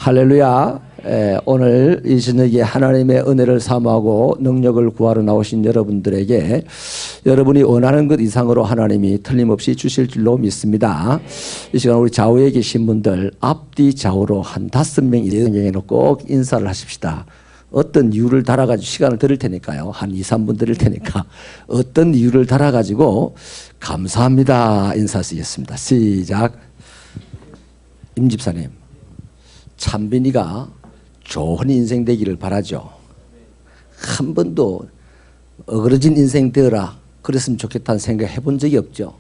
할렐루야. 오늘 이 저녁에 하나님의 은혜를 사모하고 능력을 구하러 나오신 여러분들에게 여러분이 원하는 것 이상으로 하나님이 틀림없이 주실 줄로 믿습니다. 이 시간 우리 좌우에 계신 분들 앞뒤 좌우로 한 5명 이상에는 꼭 인사를 하십시다. 어떤 이유를 달아가지고 시간을 드릴 테니까요. 한 2, 3분 드릴 테니까 어떤 이유를 달아가지고 감사합니다 인사하시겠습니다. 시작. 임 집사님, 참빈이가 좋은 인생 되기를 바라죠. 한 번도 어그러진 인생 되어라 그랬으면 좋겠다는 생각 해본 적이 없죠.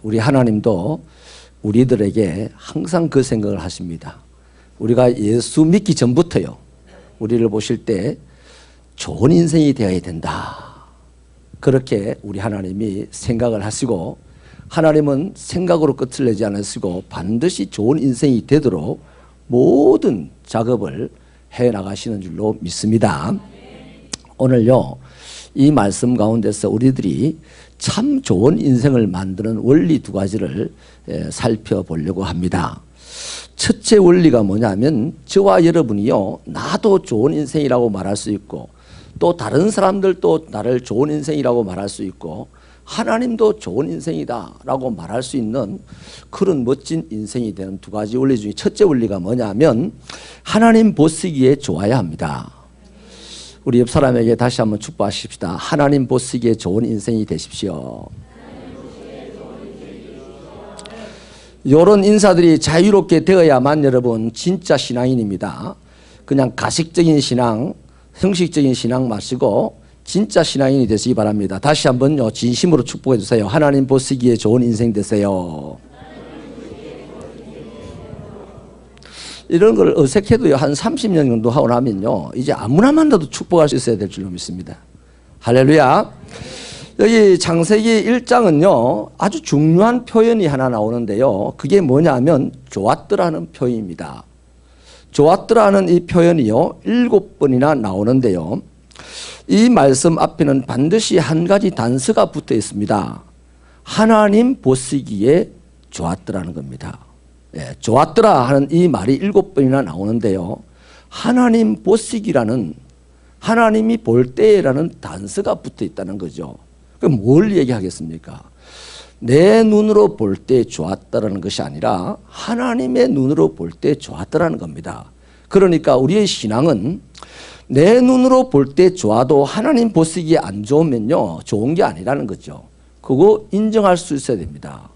우리 하나님도 우리들에게 항상 그 생각을 하십니다. 우리가 예수 믿기 전부터요, 우리를 보실 때 좋은 인생이 되어야 된다, 그렇게 우리 하나님이 생각을 하시고, 하나님은 생각으로 끝을 내지 않으시고 반드시 좋은 인생이 되도록 모든 작업을 해나가시는 줄로 믿습니다. 오늘요, 이 말씀 가운데서 우리들이 참 좋은 인생을 만드는 원리 2가지를 살펴보려고 합니다. 첫째 원리가 뭐냐면, 저와 여러분이요, 나도 좋은 인생이라고 말할 수 있고 또 다른 사람들도 나를 좋은 인생이라고 말할 수 있고 하나님도 좋은 인생이다 라고 말할 수 있는 그런 멋진 인생이 되는 2가지 원리 중에 첫째 원리가 뭐냐면, 하나님 보시기에 좋아야 합니다. 우리 옆 사람에게 다시 한번 축복하십시다. 하나님 보시기에 좋은 인생이 되십시오. 이런 인사들이 자유롭게 되어야만 여러분 진짜 신앙인입니다. 그냥 가식적인 신앙, 형식적인 신앙 마시고 진짜 신앙인이 되시기 바랍니다. 다시 한번요, 진심으로 축복해 주세요. 하나님 보시기에 좋은 인생 되세요. 이런 걸 어색해도요, 한 30년 정도 하고 나면요, 이제 아무나 만나도 축복할 수 있어야 될 줄로 믿습니다. 할렐루야. 여기 창세기 1장은요 아주 중요한 표현이 하나 나오는데요, 그게 뭐냐면 좋았더라는 표현입니다. 좋았더라는 이 표현이요 7번이나 나오는데요, 이 말씀 앞에는 반드시 한 가지 단서가 붙어 있습니다. 하나님 보시기에 좋았더라는 겁니다. 좋았더라 하는 이 말이 7번이나 나오는데요, 하나님 보시기라는, 하나님이 볼 때라는 단서가 붙어 있다는 거죠. 그럼 뭘 얘기하겠습니까? 내 눈으로 볼 때 좋았다라는 것이 아니라 하나님의 눈으로 볼 때 좋았다라는 겁니다. 그러니까 우리의 신앙은 내 눈으로 볼 때 좋아도 하나님 보시기에 안 좋으면요 좋은 게 아니라는 거죠. 그거 인정할 수 있어야 됩니다.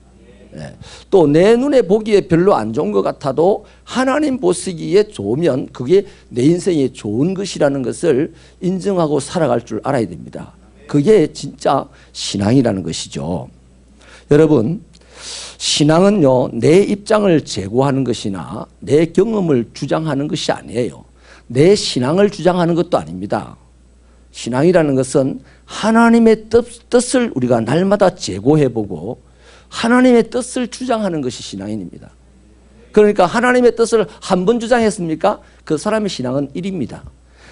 또 내 눈에 보기에 별로 안 좋은 것 같아도 하나님 보시기에 좋으면 그게 내 인생에 좋은 것이라는 것을 인정하고 살아갈 줄 알아야 됩니다. 그게 진짜 신앙이라는 것이죠. 여러분, 신앙은요 내 입장을 제고하는 것이나 내 경험을 주장하는 것이 아니에요. 내 신앙을 주장하는 것도 아닙니다. 신앙이라는 것은 하나님의 뜻을 우리가 날마다 제고해보고 하나님의 뜻을 주장하는 것이 신앙인입니다. 그러니까 하나님의 뜻을 한 번 주장했습니까? 그 사람의 신앙은 1입니다.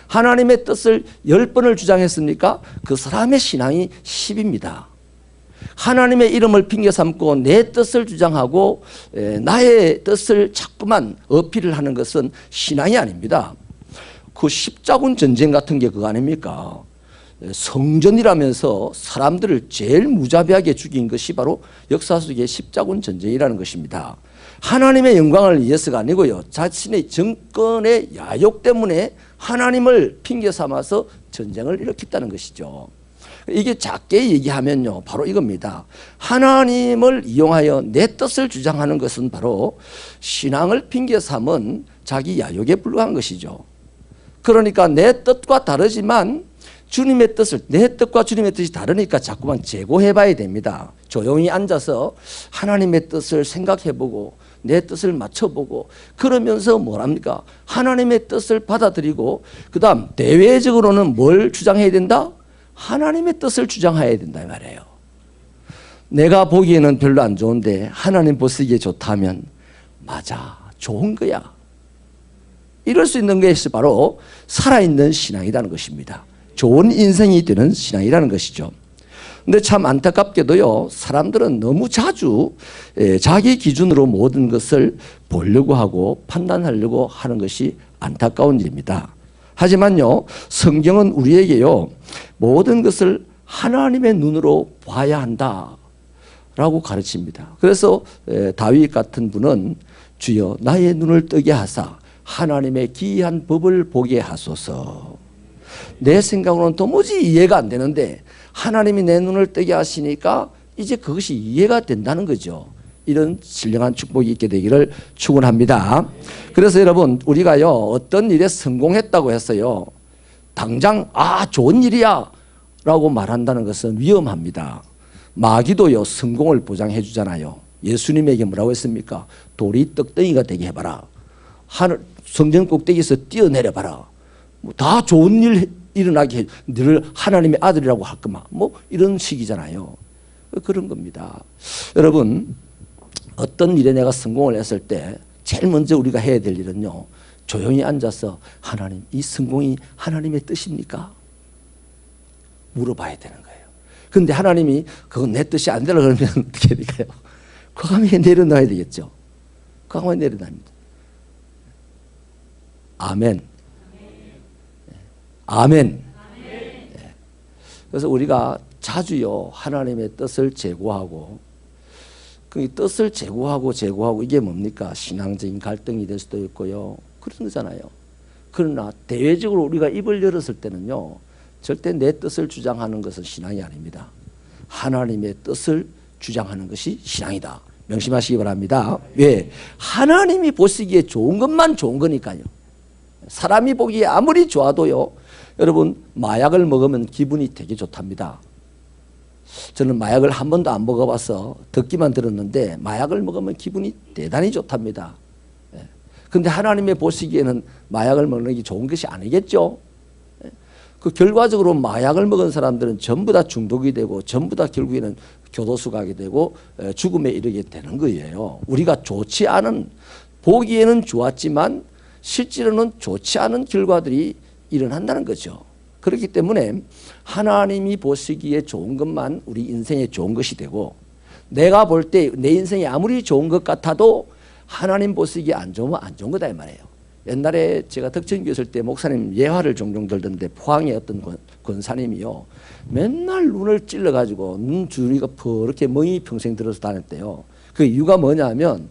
하나님의 뜻을 10번을 주장했습니까? 그 사람의 신앙이 10입니다. 하나님의 이름을 핑계 삼고 내 뜻을 주장하고 나의 뜻을 자꾸만 어필을 하는 것은 신앙이 아닙니다. 그 십자군 전쟁 같은 게 그거 아닙니까? 성전이라면서 사람들을 제일 무자비하게 죽인 것이 바로 역사 속의 십자군 전쟁이라는 것입니다. 하나님의 영광을 위해서가 아니고요, 자신의 정권의 야욕 때문에 하나님을 핑계 삼아서 전쟁을 일으켰다는 것이죠. 이게 작게 얘기하면요 바로 이겁니다. 하나님을 이용하여 내 뜻을 주장하는 것은 바로 신앙을 핑계 삼은 자기 야욕에 불과한 것이죠. 그러니까 내 뜻과 다르지만 주님의 뜻을, 내 뜻과 주님의 뜻이 다르니까 자꾸만 제고해 봐야 됩니다. 조용히 앉아서 하나님의 뜻을 생각해보고 내 뜻을 맞춰보고 그러면서 뭐랍니까? 하나님의 뜻을 받아들이고 그 다음 대외적으로는 뭘 주장해야 된다? 하나님의 뜻을 주장해야 된다 이 말이에요. 내가 보기에는 별로 안 좋은데 하나님 보시기에 좋다면 맞아, 좋은 거야. 이럴 수 있는 것이 바로 살아있는 신앙이라는 것입니다. 좋은 인생이 되는 신앙이라는 것이죠. 근데 참 안타깝게도요, 사람들은 너무 자주 자기 기준으로 모든 것을 보려고 하고 판단하려고 하는 것이 안타까운 일입니다. 하지만요, 성경은 우리에게요, 모든 것을 하나님의 눈으로 봐야 한다라고 가르칩니다. 그래서 다윗 같은 분은 주여 나의 눈을 뜨게 하사 하나님의 기이한 법을 보게 하소서. 내 생각으로는 도무지 이해가 안 되는데 하나님이 내 눈을 뜨게 하시니까 이제 그것이 이해가 된다는 거죠. 이런 신령한 축복이 있게 되기를 축원합니다. 그래서 여러분, 우리가요, 어떤 일에 성공했다고 했어요, 당장 좋은 일이야 라고 말한다는 것은 위험합니다. 마귀도요, 성공을 보장해 주잖아요. 예수님에게 뭐라고 했습니까? 돌이 떡덩이가 되게 해봐라. 하늘 성전 꼭대기에서 뛰어내려봐라. 다 좋은 일 일어나게 해. 늘 하나님의 아들이라고 할 거만. 이런 식이잖아요. 그런 겁니다. 여러분, 어떤 일에 내가 성공을 했을 때 제일 먼저 우리가 해야 될 일은요, 조용히 앉아서 하나님, 이 성공이 하나님의 뜻입니까? 물어봐야 되는 거예요. 그런데 하나님이 그건 내 뜻이 안 되라 그러면 어떻게 될까요? 과감하게 내려놔야 되겠죠. 과감하게 내려놔야합니다. 아멘. 아멘. 그래서 우리가 자주요, 하나님의 뜻을 제고하고, 그 뜻을 제고하고 이게 뭡니까? 신앙적인 갈등이 될 수도 있고요. 그런 거잖아요. 그러나 대외적으로 우리가 입을 열었을 때는요, 절대 내 뜻을 주장하는 것은 신앙이 아닙니다. 하나님의 뜻을 주장하는 것이 신앙이다. 명심하시기 바랍니다. 왜? 하나님이 보시기에 좋은 것만 좋은 거니까요. 사람이 보기에 아무리 좋아도요, 여러분, 마약을 먹으면 기분이 되게 좋답니다. 저는 마약을 한 번도 안 먹어봐서 듣기만 들었는데 마약을 먹으면 기분이 대단히 좋답니다. 그런데 하나님의 보시기에는 마약을 먹는 게 좋은 것이 아니겠죠. 그 결과적으로 마약을 먹은 사람들은 전부 다 중독이 되고 전부 다 결국에는 교도소 가게 되고 죽음에 이르게 되는 거예요. 우리가 좋지 않은, 보기에는 좋았지만 실제로는 좋지 않은 결과들이 일어난다는 거죠. 그렇기 때문에 하나님이 보시기에 좋은 것만 우리 인생에 좋은 것이 되고, 내가 볼 때 내 인생이 아무리 좋은 것 같아도 하나님 보시기에 안 좋으면 안 좋은 거다 이 말이에요. 옛날에 제가 덕천교회 있을 때 목사님 예화를 종종 들던데, 포항의 어떤 권사님이요, 맨날 눈을 찔러가지고 눈 주위가 퍼렇게 멍이 평생 들어서 다녔대요. 그 이유가 뭐냐면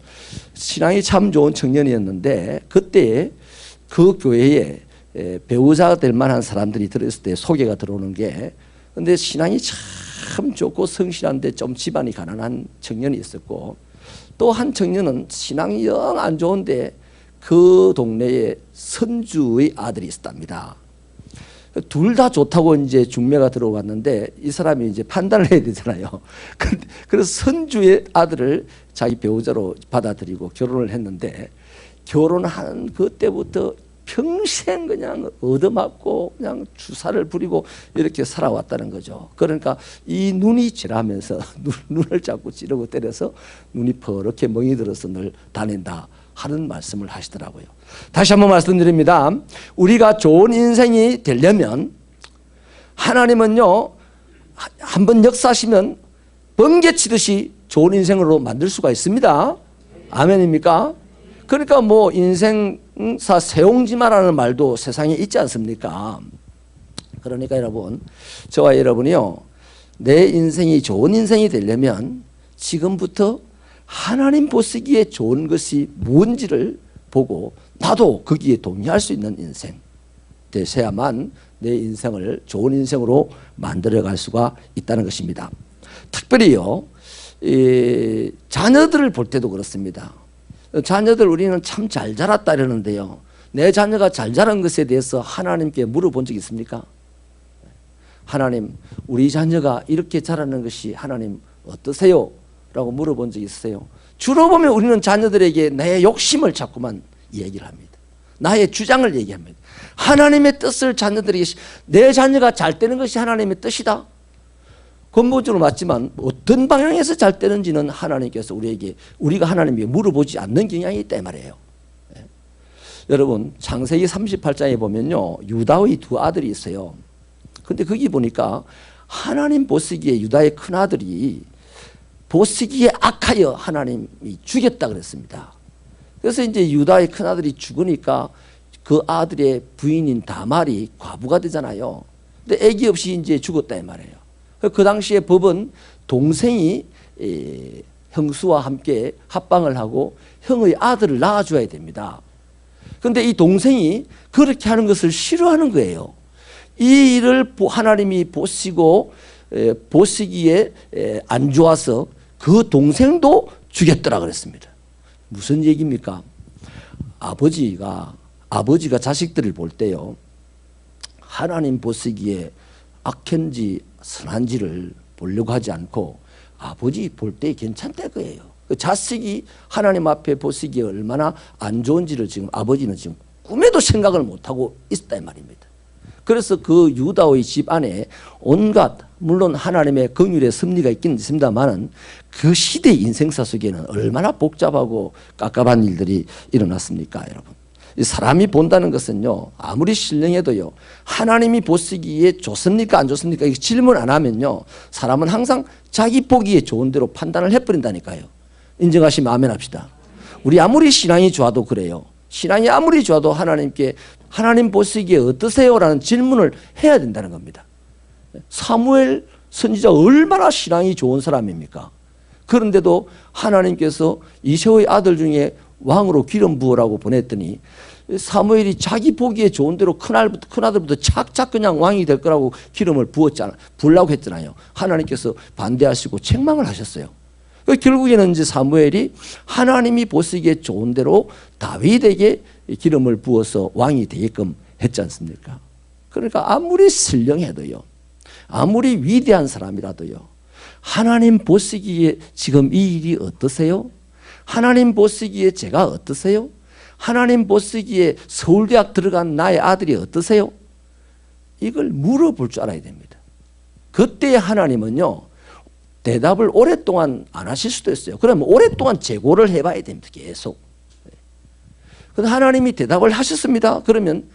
신앙이 참 좋은 청년이었는데 그때 그 교회에 배우자가 될 만한 사람들이 들어있을 때 소개가 들어오는 게, 근데 신앙이 참 좋고 성실한데 좀 집안이 가난한 청년이 있었고, 또 한 청년은 신앙이 영 안 좋은데 그 동네에 선주의 아들이 있었답니다. 둘 다 좋다고 이제 중매가 들어왔는데 이 사람이 이제 판단을 해야 되잖아요. 그래서 선주의 아들을 자기 배우자로 받아들이고 결혼을 했는데, 결혼한 그때부터 평생 그냥 얻어맞고 그냥 주사를 부리고 이렇게 살아왔다는 거죠. 그러니까 이 눈이 지나면서 눈을 자꾸 찌르고 때려서 눈이 퍼렇게 멍이 들어서 늘 다닌다 하는 말씀을 하시더라고요. 다시 한번 말씀드립니다. 우리가 좋은 인생이 되려면 하나님은요, 한번 역사하시면 번개치듯이 좋은 인생으로 만들 수가 있습니다. 아멘입니까? 그러니까 인생사 세옹지마라는 말도 세상에 있지 않습니까? 그러니까 여러분, 저와 여러분이요, 내 인생이 좋은 인생이 되려면 지금부터 하나님 보시기에 좋은 것이 뭔지를 보고 나도 거기에 동의할 수 있는 인생 되셔야만 내 인생을 좋은 인생으로 만들어갈 수가 있다는 것입니다. 특별히요, 자녀들을 볼 때도 그렇습니다. 자녀들 우리는 참 잘 자랐다 이러는데요, 내 자녀가 잘 자란 것에 대해서 하나님께 물어본 적 있습니까? 하나님, 우리 자녀가 이렇게 자라는 것이 하나님 어떠세요? 라고 물어본 적 있으세요? 주로 보면 우리는 자녀들에게 나의 욕심을 자꾸만 얘기를 합니다. 나의 주장을 얘기합니다. 하나님의 뜻을 자녀들에게, 내 자녀가 잘 되는 것이 하나님의 뜻이다. 근본적으로 맞지만 어떤 방향에서 잘 되는지는 하나님께서 우리가 하나님에게 물어보지 않는 경향이 있다 말이에요. 네. 여러분, 창세기 38장에 보면요, 유다의 두 아들이 있어요. 근데 거기 보니까 하나님 보시기에 유다의 큰아들이 보시기에 악하여 하나님이 죽였다 그랬습니다. 그래서 이제 유다의 큰아들이 죽으니까 그 아들의 부인인 다말이 과부가 되잖아요. 근데 아기 없이 이제 죽었다 이 말이에요. 그 당시에 법은 동생이 형수와 함께 합방을 하고 형의 아들을 낳아줘야 됩니다. 그런데 이 동생이 그렇게 하는 것을 싫어하는 거예요. 이 일을 하나님이 보시기에 안 좋아서 그 동생도 죽였더라 그랬습니다. 무슨 얘기입니까? 아버지가 자식들을 볼 때요, 하나님 보시기에 악한지 선한지를 보려고 하지 않고 아버지 볼 때 괜찮다 그예요. 그 자식이 하나님 앞에 보시기에 얼마나 안 좋은지를 지금 아버지는 지금 꿈에도 생각을 못하고 있었다 이 말입니다. 그래서 그 유다의 집 안에 온갖, 물론 하나님의 긍휼의 섭리가 있긴 있습니다만 그 시대의 인생사 속에는 얼마나 복잡하고 깝깝한 일들이 일어났습니까 여러분. 사람이 본다는 것은요, 아무리 신령해도요, 하나님이 보시기에 좋습니까 안 좋습니까 이 질문 안 하면요, 사람은 항상 자기 보기에 좋은 대로 판단을 해버린다니까요. 인정하시면 아멘 합시다. 우리 아무리 신앙이 좋아도 그래요. 신앙이 아무리 좋아도 하나님께 하나님 보시기에 어떠세요? 라는 질문을 해야 된다는 겁니다. 사무엘 선지자 얼마나 신앙이 좋은 사람입니까? 그런데도 하나님께서 이새의 아들 중에 왕으로 기름 부으라고 보냈더니 사무엘이 자기 보기에 좋은 대로 큰아들부터 착착 그냥 왕이 될 거라고 기름을 부으려고 했잖아요. 하나님께서 반대하시고 책망을 하셨어요. 결국에는 이제 사무엘이 하나님이 보시기에 좋은 대로 다윗에게 기름을 부어서 왕이 되게끔 했지 않습니까? 그러니까 아무리 신령해도요, 아무리 위대한 사람이라도요, 하나님 보시기에 지금 이 일이 어떠세요? 하나님 보시기에 제가 어떠세요? 하나님 보시기에 서울대학 들어간 나의 아들이 어떠세요? 이걸 물어볼 줄 알아야 됩니다. 그때 하나님은요, 대답을 오랫동안 안 하실 수도 있어요. 그러면 오랫동안 재고를 해봐야 됩니다. 계속. 근데 하나님이 대답을 하셨습니다. 그러면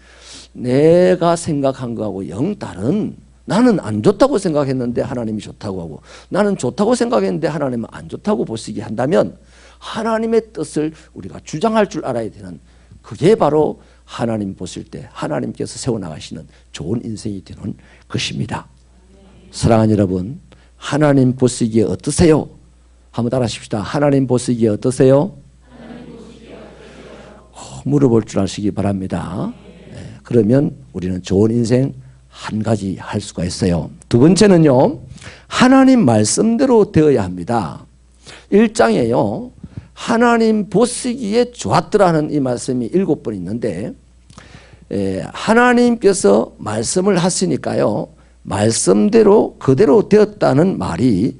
내가 생각한 거하고 영 다른, 나는 안 좋다고 생각했는데 하나님이 좋다고 하고, 나는 좋다고 생각했는데 하나님은 안 좋다고 보시게 한다면 하나님의 뜻을 우리가 주장할 줄 알아야 되는, 그게 바로 하나님 보실 때 하나님께서 세워나가시는 좋은 인생이 되는 것입니다. 사랑하는 여러분, 하나님 보시기에 어떠세요? 한번 따라 하십시다. 하나님 보시기에 어떠세요? 물어볼 줄 아시기 바랍니다. 네, 그러면 우리는 좋은 인생 한 가지 할 수가 있어요. 두 번째는요, 하나님 말씀대로 되어야 합니다. 1장에요, 하나님 보시기에 좋았더라는 이 말씀이 7번 있는데, 하나님께서 말씀을 하시니까요, 말씀대로 그대로 되었다는 말이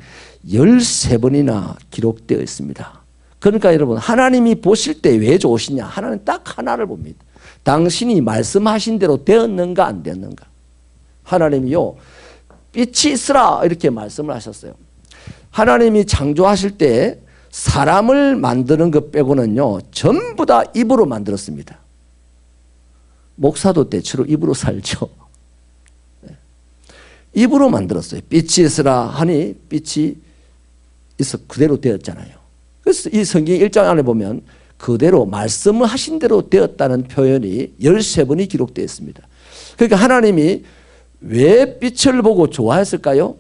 13번이나 기록되어 있습니다. 그러니까 여러분, 하나님이 보실 때 왜 좋으시냐? 하나님 딱 하나를 봅니다. 당신이 말씀하신 대로 되었는가 안 되었는가. 하나님이요, 빛이 있으라 이렇게 말씀을 하셨어요. 하나님이 창조하실 때 사람을 만드는 것 빼고는요, 전부 다 입으로 만들었습니다. 목사도 대체로 입으로 살죠. 입으로 만들었어요. 빛이 있으라 하니 빛이 있어 그대로 되었잖아요. 그래서 이 성경 1장 안에 보면 그대로 말씀을 하신 대로 되었다는 표현이 13번이 기록되어 있습니다. 그러니까 하나님이 왜 빛을 보고 좋아했을까요?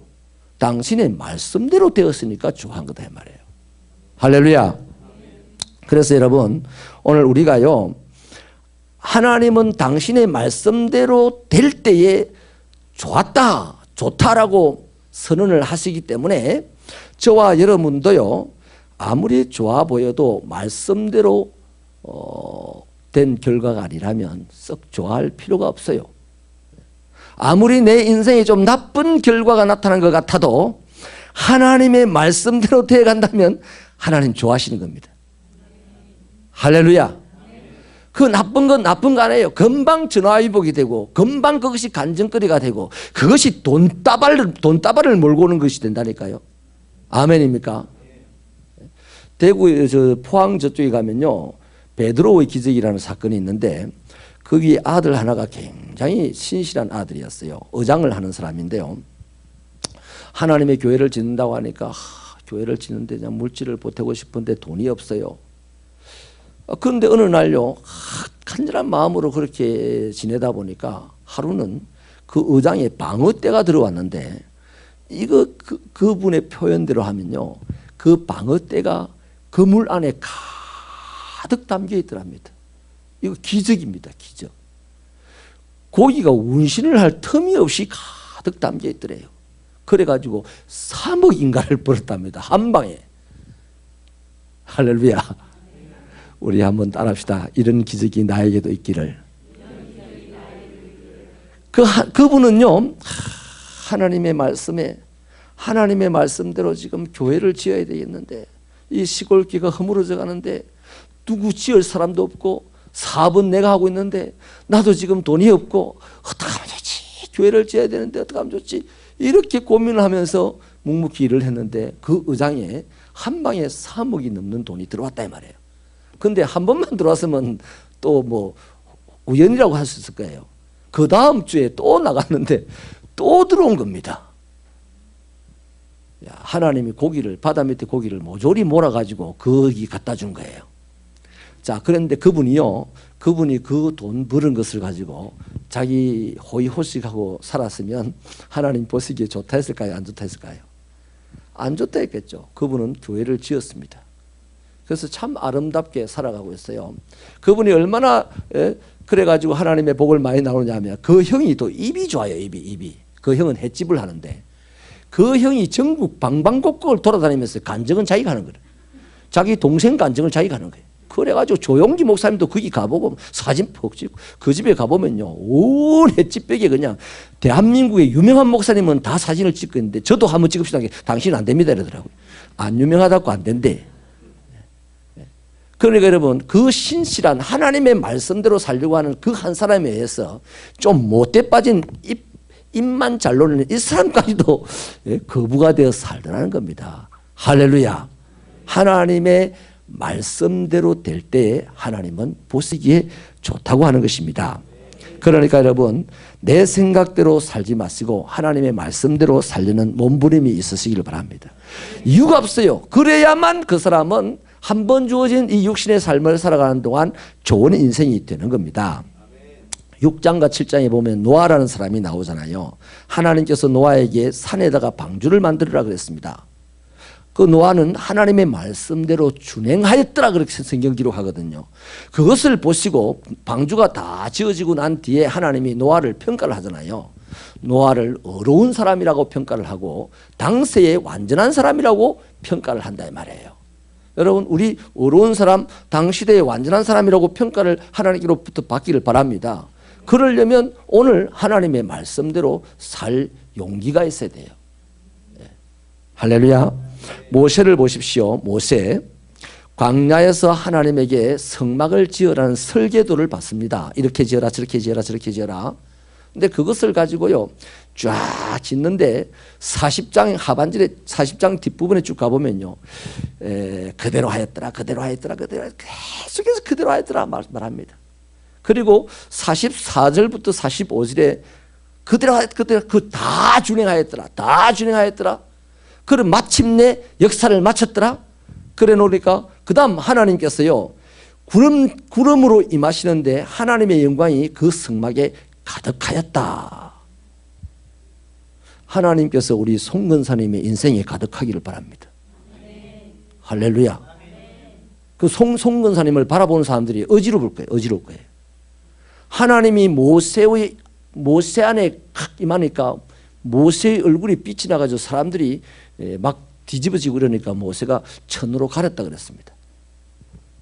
당신의 말씀대로 되었으니까 좋아한 거다 이 말이에요. 할렐루야. 그래서 여러분, 오늘 우리가요, 하나님은 당신의 말씀대로 될 때에 좋았다, 좋다라고 선언을 하시기 때문에 저와 여러분도요, 아무리 좋아 보여도 말씀대로 된 결과가 아니라면 썩 좋아할 필요가 없어요. 아무리 내 인생에 좀 나쁜 결과가 나타난 것 같아도 하나님의 말씀대로 되어 간다면 하나님 좋아하시는 겁니다. 할렐루야. 그 나쁜 건 나쁜 거 아니에요. 금방 전화위복이 되고, 금방 그것이 간증거리가 되고, 그것이 돈다발을 몰고 오는 것이 된다니까요. 아멘입니까? 대구 포항 저쪽에 가면요, 베드로의 기적이라는 사건이 있는데, 거기 아들 하나가 굉장히 신실한 아들이었어요. 의장을 하는 사람인데요. 하나님의 교회를 짓는다고 하니까 교회를 짓는데 그냥 물질을 보태고 싶은데 돈이 없어요. 그런데 어느 날요, 간절한 마음으로 그렇게 지내다 보니까 하루는 그 의장에 방어떼가 들어왔는데, 이거 그분의 표현대로 하면요, 그 방어떼가 그 물 안에 가득 담겨 있더랍니다. 이거 기적입니다, 기적. 고기가 운신을 할 틈이 없이 가득 담겨 있더래요. 그래가지고 3억 인가를 벌었답니다, 한 방에. 할렐루야. 우리 한번 따라합시다. 이런 기적이 나에게도 있기를. 그분은요, 하나님의 말씀대로 지금 교회를 지어야 되겠는데, 이 시골길가 허물어져 가는데 누구 지을 사람도 없고, 사업은 내가 하고 있는데 나도 지금 돈이 없고, 어떻게 하면 좋지? 교회를 지어야 되는데 어떻게 하면 좋지? 이렇게 고민을 하면서 묵묵히 일을 했는데, 그 의장에 한 방에 3억이 넘는 돈이 들어왔다 이 말이에요. 근데 한 번만 들어왔으면 또 뭐 우연이라고 할 수 있을 거예요. 그 다음 주에 또 나갔는데 또 들어온 겁니다. 하나님이 바다 밑에 고기를 모조리 몰아가지고 거기 갖다 준 거예요. 자, 그런데 그분이 그 돈 버는 것을 가지고 자기 호의호식하고 살았으면 하나님 보시기에 좋다 했을까요? 안 좋다 했을까요? 안 좋다 했겠죠. 그분은 교회를 지었습니다. 그래서 참 아름답게 살아가고 있어요. 그분이 얼마나 그래가지고 하나님의 복을 많이 나오냐면, 그 형이 또 입이 좋아요. 입이. 그 형은 횟집을 하는데, 그 형이 전국 방방곡곡을 돌아다니면서 간증은 자기가 하는 거예요. 자기 동생 간증을 자기가 하는 거예요. 그래가지고 조용기 목사님도 거기 가보고 사진 푹 찍고, 그 집에 가보면요, 온 횟집벽에 그냥 대한민국의 유명한 목사님은 다 사진을 찍고 있는데, 저도 한번 찍읍시다. 당신은 안 됩니다 이러더라고요. 안 유명하다고 안 된대. 그러니까 여러분, 그 신실한 하나님의 말씀대로 살려고 하는 그 한 사람에 의해서 좀 못돼 빠진 입만 잘 노리는 이 사람까지도 거부가 되어 살더라는 겁니다. 할렐루야. 하나님의 말씀대로 될 때에 하나님은 보시기에 좋다고 하는 것입니다. 그러니까 여러분, 내 생각대로 살지 마시고 하나님의 말씀대로 살려는 몸부림이 있으시기를 바랍니다. 이유가 없어요. 그래야만 그 사람은 한 번 주어진 이 육신의 삶을 살아가는 동안 좋은 인생이 되는 겁니다. 6장과 7장에 보면 노아라는 사람이 나오잖아요. 하나님께서 노아에게 산에다가 방주를 만들으라 그랬습니다. 그 노아는 하나님의 말씀대로 준행하였더라 그렇게 성경 기록하거든요. 그것을 보시고 방주가 다 지어지고 난 뒤에 하나님이 노아를 평가를 하잖아요. 노아를 어려운 사람이라고 평가를 하고 당세의 완전한 사람이라고 평가를 한다 이 말이에요. 여러분, 우리 어려운 사람, 당시대의 완전한 사람이라고 평가를 하나님께로부터 받기를 바랍니다. 그러려면 오늘 하나님의 말씀대로 살 용기가 있어야 돼요. 할렐루야. 모세를 보십시오. 모세, 광야에서 하나님에게 성막을 지으라는 설계도를 받습니다. 이렇게 지어라, 저렇게 지어라, 저렇게 지어라. 근데 그것을 가지고요, 쫙 짓는데 40장 하반절에 40장 뒷부분에 쭉 가보면요, 그대로 하였더라, 그대로 하였더라, 계속해서 그대로 하였더라 말합니다. 그리고 44절부터 45절에 그대로 다 준행하였더라, 다 준행하였더라. 그럼 마침내 역사를 마쳤더라. 그래 놓으니까 그 다음 하나님께서요, 구름으로 임하시는데 하나님의 영광이 그 성막에 가득하였다. 하나님께서 우리 송근사님의 인생에 가득하기를 바랍니다. 할렐루야. 그 송근사님을 바라보는 사람들이 어지러울 거예요. 하나님이 모세 안에 임하니까 모세의 얼굴이 빛이 나가지고 사람들이 막 뒤집어지고 그러니까 모세가 천으로 가렸다 그랬습니다.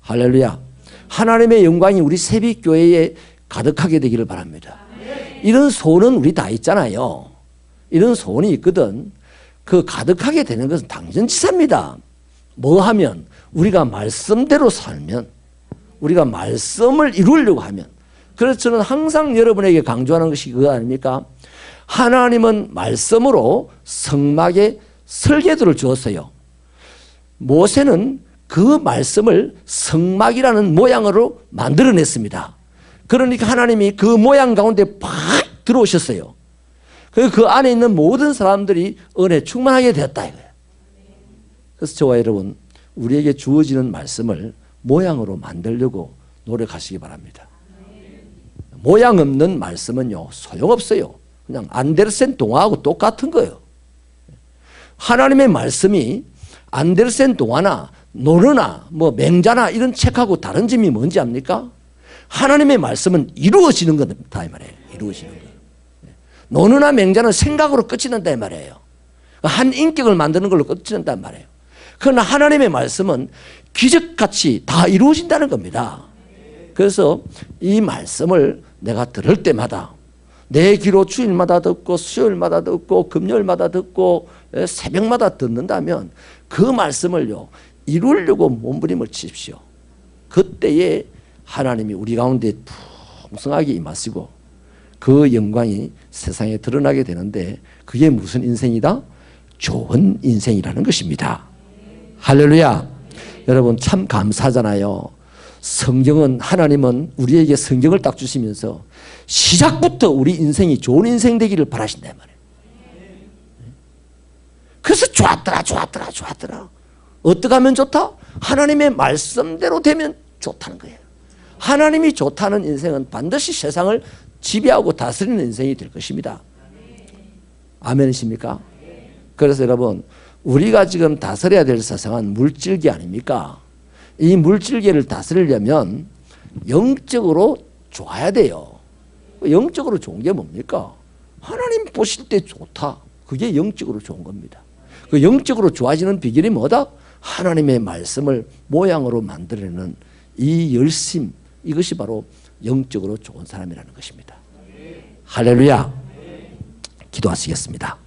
할렐루야. 하나님의 영광이 우리 새빛교회에 가득하게 되기를 바랍니다. 이런 소원은 우리 다 있잖아요. 이런 소원이 있거든. 그 가득하게 되는 것은 당연치사입니다. 뭐 하면? 우리가 말씀대로 살면, 우리가 말씀을 이루려고 하면. 그래서 저는 항상 여러분에게 강조하는 것이 그거 아닙니까? 하나님은 말씀으로 성막에 설계도를 주었어요. 모세는 그 말씀을 성막이라는 모양으로 만들어냈습니다. 그러니까 하나님이 그 모양 가운데 팍 들어오셨어요. 그 안에 있는 모든 사람들이 은혜 충만하게 되었다 이거예요. 그래서 저와 여러분 우리에게 주어지는 말씀을 모양으로 만들려고 노력하시기 바랍니다. 모양 없는 말씀은요 소용없어요. 그냥 안데르센 동화하고 똑같은 거예요. 하나님의 말씀이 안데르센 동화나 노르나 뭐 맹자나 이런 책하고 다른 점이 뭔지 압니까? 하나님의 말씀은 이루어지는 거다 이 말이에요. 이루어지는 거. 노르나 맹자는 생각으로 끝이 난다 이 말이에요. 한 인격을 만드는 걸로 끝이 난단 말이에요. 그러나 하나님의 말씀은 기적같이 다 이루어진다는 겁니다. 그래서 이 말씀을 내가 들을 때마다 내 귀로 주일마다 듣고 수요일마다 듣고 금요일마다 듣고 새벽마다 듣는다면 그 말씀을요 이루려고 몸부림을 치십시오. 그때에 하나님이 우리 가운데 풍성하게 임하시고 그 영광이 세상에 드러나게 되는데 그게 무슨 인생이다? 좋은 인생이라는 것입니다. 할렐루야. 여러분 참 감사하잖아요. 성경은 하나님은 우리에게 성경을 딱 주시면서 시작부터 우리 인생이 좋은 인생 되기를 바라신단 말이에요. 그래서 좋았더라. 어떻게 하면 좋다? 하나님의 말씀대로 되면 좋다는 거예요. 하나님이 좋다는 인생은 반드시 세상을 지배하고 다스리는 인생이 될 것입니다. 아멘이십니까? 그래서 여러분 우리가 지금 다스려야 될 세상은 물질계 아닙니까? 이 물질계를 다스리려면 영적으로 좋아야 돼요. 영적으로 좋은 게 뭡니까? 하나님 보실 때 좋다. 그게 영적으로 좋은 겁니다. 그 영적으로 좋아지는 비결이 뭐다? 하나님의 말씀을 모양으로 만들어내는 이 열심, 이것이 바로 영적으로 좋은 사람이라는 것입니다. 할렐루야. 기도하시겠습니다.